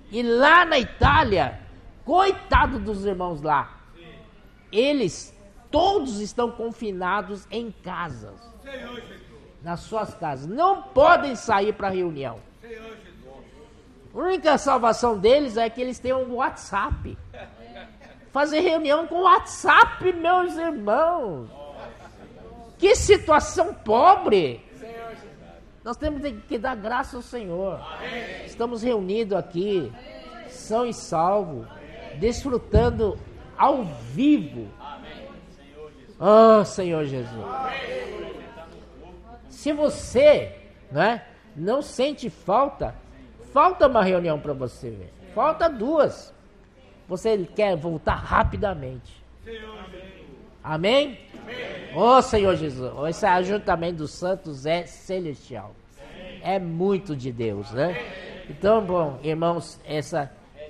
E lá na Itália, coitado dos irmãos lá, eles todos estão confinados em casas, nas suas casas, não podem sair para reunião. A única salvação deles é que eles têm um WhatsApp. Fazer reunião com WhatsApp, meus irmãos. Que situação pobre. Nós temos que dar graça ao Senhor. Estamos reunidos aqui, são e salvo, desfrutando ao vivo. Oh, Senhor Jesus. Se você, né, não sente falta uma reunião para você ver. Falta 2. Você quer voltar rapidamente. Amém? Oh, Senhor Jesus. Esse ajuntamento dos santos é celestial. É muito de Deus, né? Então, bom, irmãos,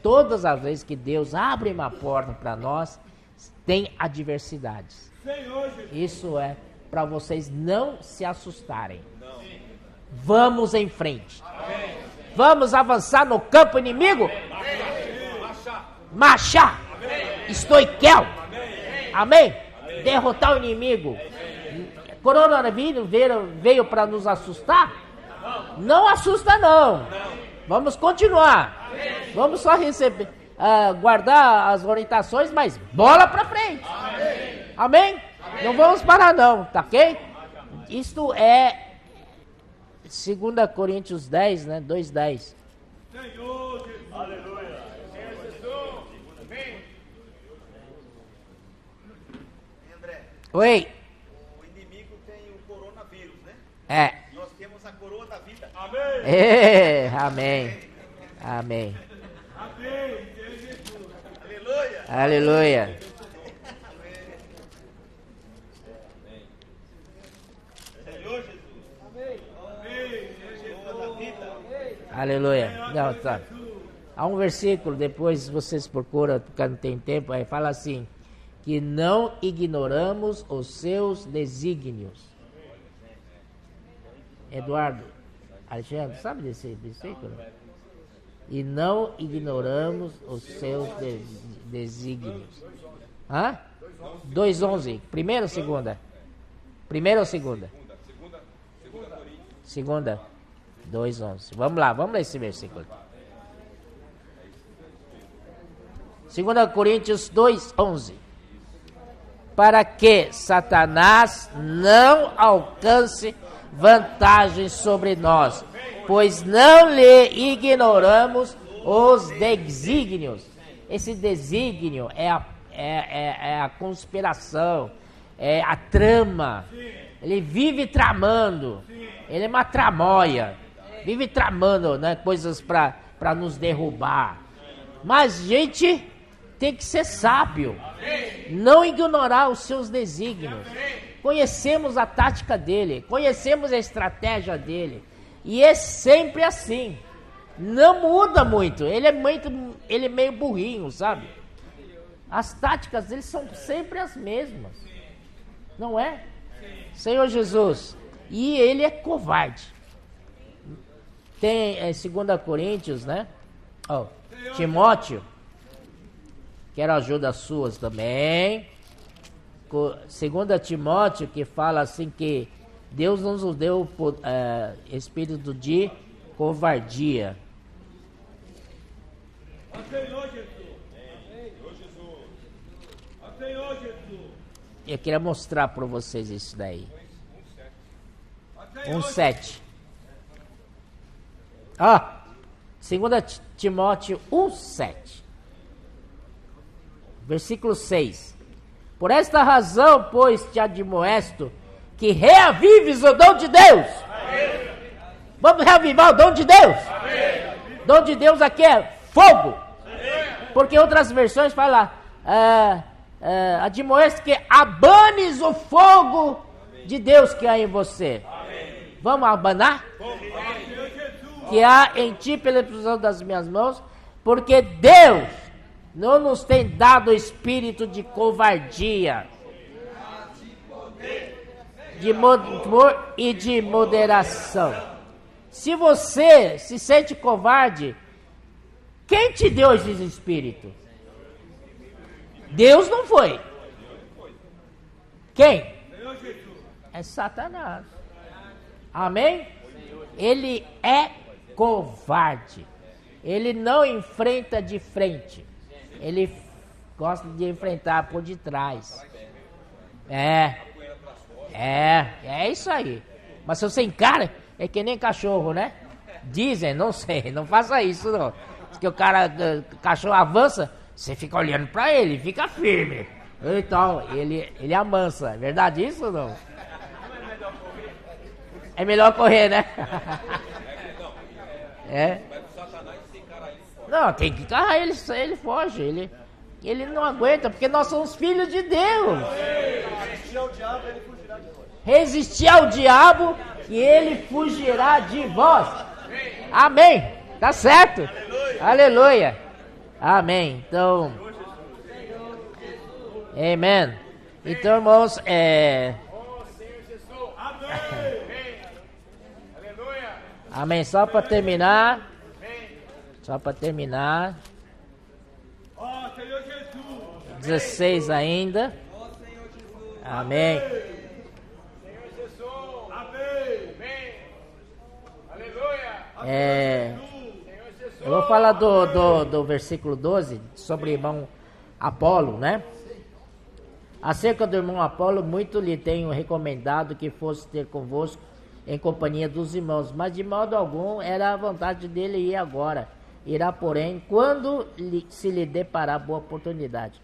todas as vezes que Deus abre uma porta para nós, tem adversidades. Isso é para vocês não se assustarem. Vamos em frente. Vamos avançar no campo inimigo. Marchar. Estoiquel. Amém? Derrotar o inimigo. Coronavírus veio para nos assustar? Não assusta não. Vamos continuar. Vamos só receber, guardar as orientações, mas bola para frente. Amém? Não vamos parar não, tá ok? Isto é 2 Coríntios 10, né? 2:10. Senhor Jesus. Aleluia. Senhor Jesus. Amém. André. Oi. O inimigo tem o coronavírus, né? É. Nós temos a coroa da vida. Amém. Amém. Amém. Amém. Senhor Jesus. Aleluia. Aleluia. Senhor Jesus. Amém. Coroa da vida. Aleluia. Não, tá. Há um versículo, depois vocês procuram, porque não tem tempo, aí fala assim, que não ignoramos os seus desígnios. Eduardo, Alexandre, sabe desse versículo? E não ignoramos os seus desígnios. Hã? 2:11. Primeira ou segunda? Primeira ou segunda? Segunda. 2:11. Vamos lá, vamos ler esse versículo. 2 Coríntios 2:11. Para que Satanás não alcance vantagem sobre nós, pois não lhe ignoramos os desígnios. Esse desígnio é a conspiração, é a trama. Ele vive tramando, ele é uma tramóia, vive tramando, né, coisas para nos derrubar. Mas, gente, tem que ser sábio, não ignorar os seus desígnios. Conhecemos a tática dele, conhecemos a estratégia dele, e é sempre assim, não muda muito. Ele é meio burrinho, sabe? As táticas dele são sempre as mesmas, não é? Senhor Jesus, e ele é covarde. Tem 2 Coríntios, né? Timóteo, quero ajuda suas também. Segunda Timóteo, que fala assim que Deus não nos deu espírito de covardia. Senhor Jesus. Senhor Jesus. Eu queria mostrar para vocês isso daí. 1:7. 2 Timóteo 1:7. Versículo 6. Por esta razão, pois, te admoesto que reavives o dom de Deus. Amém. Vamos reavivar o dom de Deus. Amém. Dom de Deus aqui é fogo. Amém. Porque outras versões falam, admoesto que abanes o fogo de Deus que há em você. Amém. Vamos abanar? Amém. Que há em ti pela imposição das minhas mãos, porque Deus não nos tem dado espírito de covardia, de amor e de moderação. Se você se sente covarde, quem te deu esse espírito? Deus não foi. Quem? É Satanás. Amém? Ele é covarde. Ele não enfrenta de frente. Ele gosta de enfrentar por detrás. É isso aí. Mas se você encara, é que nem cachorro, né? Dizem, não sei, não faça isso não. Que o cachorro avança, você fica olhando pra ele, fica firme. Então, ele amansa. É verdade isso ou não? É melhor correr, né? É. Não, tem que encarar ele foge. Ele não aguenta, porque nós somos filhos de Deus. Resistir ao diabo e ele fugirá de vós. Amém. Tá certo? Aleluia. Amém. Então, amém. Então, irmãos, amém. Só para terminar. 16 ainda. Amém. Eu vou falar do versículo 12 sobre o irmão Apolo, né? Acerca do irmão Apolo, muito lhe tenho recomendado que fosse ter convosco em companhia dos irmãos, mas de modo algum era a vontade dele ir agora. Irá, porém, quando se lhe deparar boa oportunidade.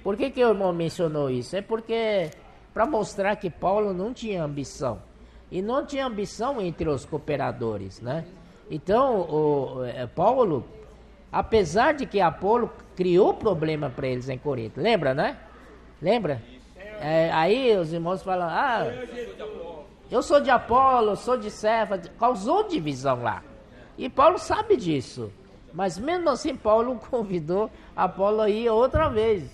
Por que o irmão mencionou isso? É porque para mostrar que Paulo não tinha ambição. E não tinha ambição entre os cooperadores, né? Então, Paulo, apesar de que Apolo criou problema para eles em Corinto, lembra, né? Lembra? Aí os irmãos falam, eu sou de Apolo, sou de Cefa, causou divisão lá. E Paulo sabe disso. Mas mesmo assim, Paulo convidou Apolo a ir outra vez.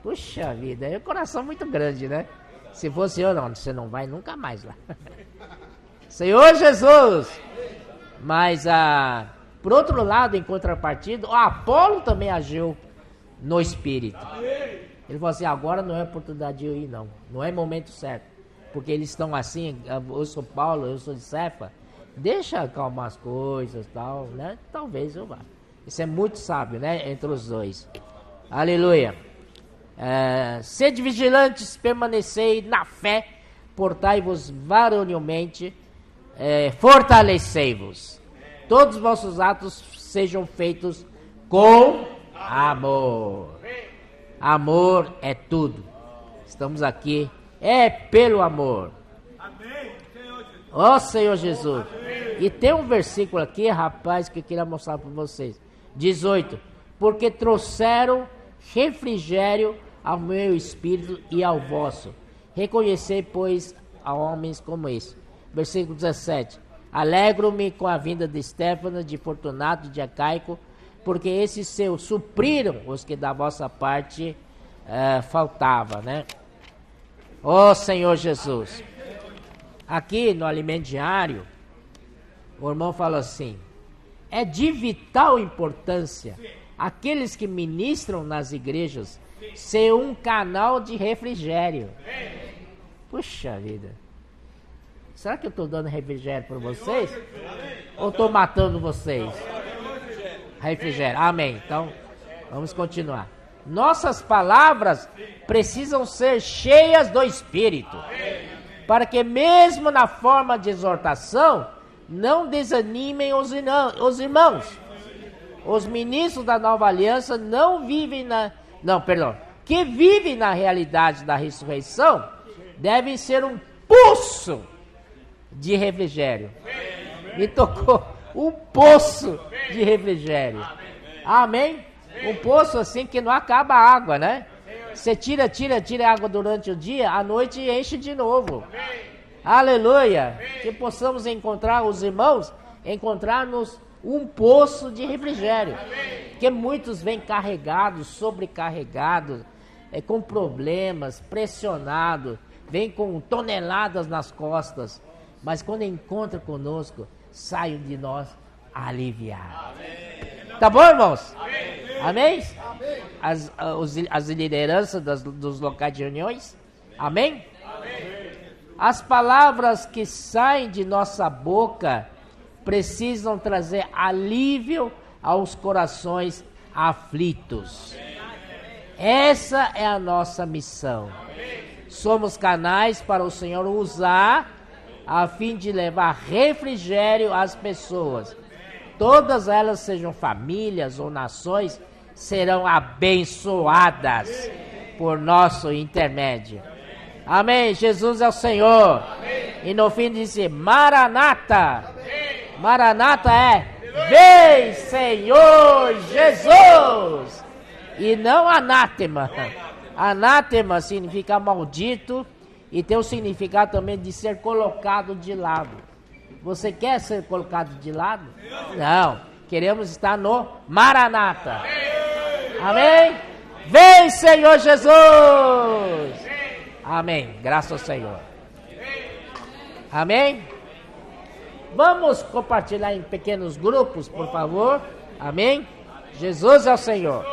Puxa vida, é um coração muito grande, né? Se fosse eu, não, você não vai nunca mais lá. Senhor Jesus! Mas, por outro lado, em contrapartida, o Apolo também agiu no espírito. Ele falou assim, agora não é oportunidade de eu ir, não. Não é momento certo. Porque eles estão assim, eu sou Paulo, eu sou de Cefa. Deixa acalmar as coisas e tal, né? Talvez eu vá. Isso é muito sábio, né? Entre os dois. Aleluia. Sede vigilantes, permanecei na fé, portai-vos varonilmente, fortalecei-vos. Todos os vossos atos sejam feitos com amor. Amor é tudo. Estamos aqui, pelo amor. Ó Senhor Jesus. E tem um versículo aqui, rapaz, que eu queria mostrar para vocês. 18. Porque trouxeram refrigério ao meu espírito e ao vosso. Reconhecei, pois, a homens como esse. Versículo 17. Alegro-me com a vinda de Estéfano, de Fortunato, de Acaico, porque esses seus supriram os que da vossa parte faltava, né? Ó Senhor Jesus. Aqui no alimento diário, o irmão fala assim, é de vital importância aqueles que ministram nas igrejas ser um canal de refrigério. Puxa vida. Será que eu estou dando refrigério para vocês? Ou estou matando vocês? Refrigério. Amém. Então, vamos continuar. Nossas palavras precisam ser cheias do Espírito, para que mesmo na forma de exortação, não desanimem os irmãos. Os ministros da nova aliança que vivem na realidade da ressurreição, devem ser um poço de refrigério. Me tocou um poço de refrigério. Amém? Um poço assim que não acaba a água, né? Você tira a água durante o dia, à noite enche de novo. Aleluia! Que possamos encontrar os irmãos, encontrar-nos um poço de refrigério. Que muitos vêm carregados, sobrecarregados, com problemas, pressionados, vêm com toneladas nas costas, mas quando encontram conosco, saem de nós aliviados. Tá bom, irmãos? Amém? As lideranças dos locais de reuniões? Amém? As palavras que saem de nossa boca precisam trazer alívio aos corações aflitos. Essa é a nossa missão. Somos canais para o Senhor usar a fim de levar refrigério às pessoas. Todas elas, sejam famílias ou nações, serão abençoadas por nosso intermédio. Amém. Jesus é o Senhor. Amém. E no fim disse: Maranata. Amém. Maranata é: vem, Senhor Jesus. E não anátema. Anátema significa maldito e tem o significado também de ser colocado de lado. Você quer ser colocado de lado? Não. Queremos estar no Maranata. Amém? Vem, Senhor Jesus. Amém. Graças ao Senhor. Amém? Vamos compartilhar em pequenos grupos, por favor. Amém? Jesus é o Senhor.